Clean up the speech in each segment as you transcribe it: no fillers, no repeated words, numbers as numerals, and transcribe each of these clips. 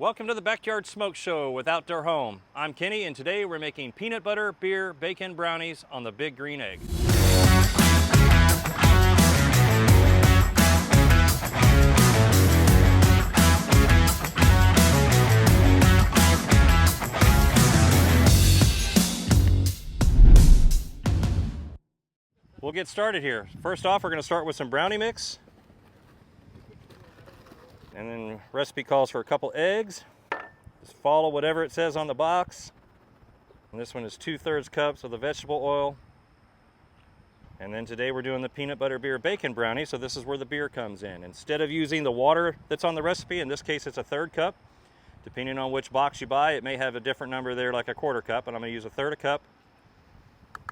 Welcome to the Backyard Smoke Show with Outdoor Home. I'm Kenny, and today we're making peanut butter, beer, bacon brownies on the Big Green Egg. We'll get started here. First off, we're going to start with some brownie mix. And then recipe calls for a couple eggs. Just follow whatever it says on the box. And this one is 2/3 cups of the vegetable oil. And then today we're doing the peanut butter beer bacon brownie, so this is where the beer comes in. Instead of using the water that's on the recipe, in this case it's a 1/3 cup. Depending on which box you buy, it may have a different number there, like a 1/4 cup, but I'm going to use a 1/3 cup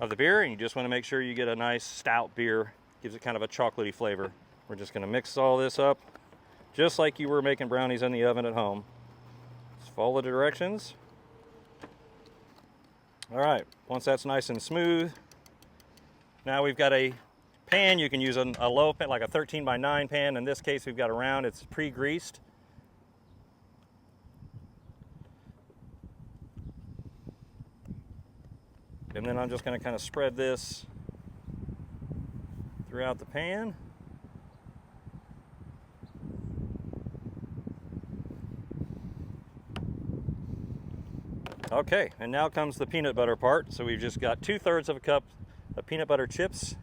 of the beer, and you just want to make sure you get a nice stout beer. Gives it kind of a chocolatey flavor. We're just going to mix all this up just like you were making brownies in the oven at home. Just follow the directions. All right, once that's nice and smooth, now we've got a pan. You can use a low pan, like a 13x9 pan. In this case, we've got a round. It's pre-greased. And then I'm just going to kind of spread this throughout the pan. Okay, and now comes the peanut butter part. So we've just got 2/3 of a cup of peanut butter chips.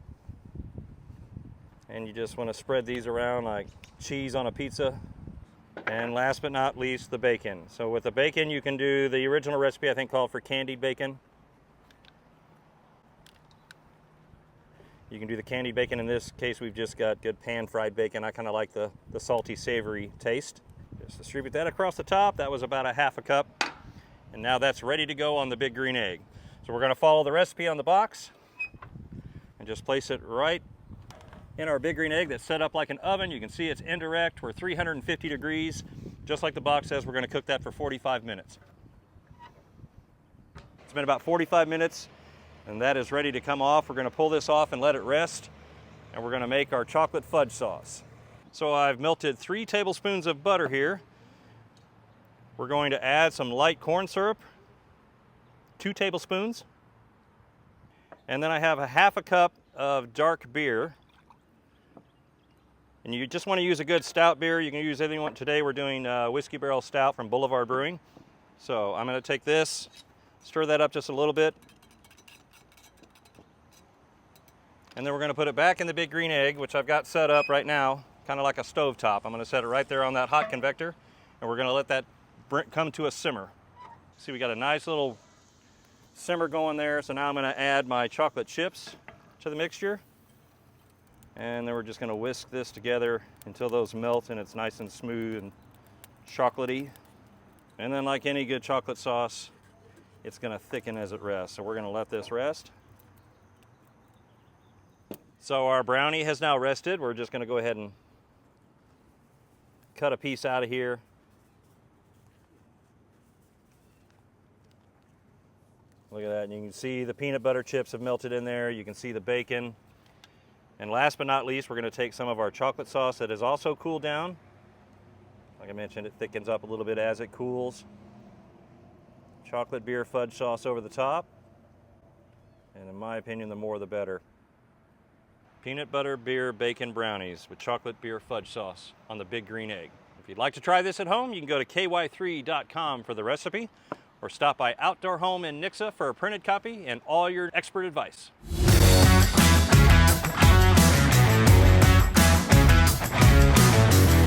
And you just want to spread these around like cheese on a pizza. And last but not least, the bacon. So with the bacon, you can do the original recipe, I think, called for candied bacon. You can do the candied bacon. In this case, we've just got good pan-fried bacon. I kind of like the salty, savory taste. Just distribute that across the top. That was about a 1/2 cup. And now that's ready to go on the Big Green Egg. So we're going to follow the recipe on the box and just place it right in our Big Green Egg that's set up like an oven. You can see it's indirect. We're 350 degrees. Just like the box says, we're going to cook that for 45 minutes. It's been about 45 minutes. And that is ready to come off. We're going to pull this off and let it rest. And we're going to make our chocolate fudge sauce. So I've melted 3 tablespoons of butter here. We're going to add some light corn syrup, 2 tablespoons. And then I have a 1/2 cup of dark beer. And you just want to use a good stout beer. You can use anything you want. Today we're doing Whiskey Barrel Stout from Boulevard Brewing. So I'm going to take this, stir that up just a little bit. And then we're going to put it back in the Big Green Egg, which I've got set up right now, kind of like a stove top. I'm going to set it right there on that hot convector, and we're going to let that come to a simmer. See, we got a nice little simmer going there. So now I'm going to add my chocolate chips to the mixture. And then we're just going to whisk this together until those melt and it's nice and smooth and chocolatey. And then like any good chocolate sauce, it's going to thicken as it rests. So we're going to let this rest. So our brownie has now rested. We're just going to go ahead and cut a piece out of here. Look at that. And you can see the peanut butter chips have melted in there. You can see the bacon. And last but not least, we're going to take some of our chocolate sauce that has also cooled down. Like I mentioned, it thickens up a little bit as it cools. Chocolate beer fudge sauce over the top. And in my opinion, the more the better. Peanut butter beer bacon brownies with chocolate beer fudge sauce on the Big Green Egg. If you'd like to try this at home, you can go to ky3.com for the recipe or stop by Outdoor Home in Nixa for a printed copy and all your expert advice.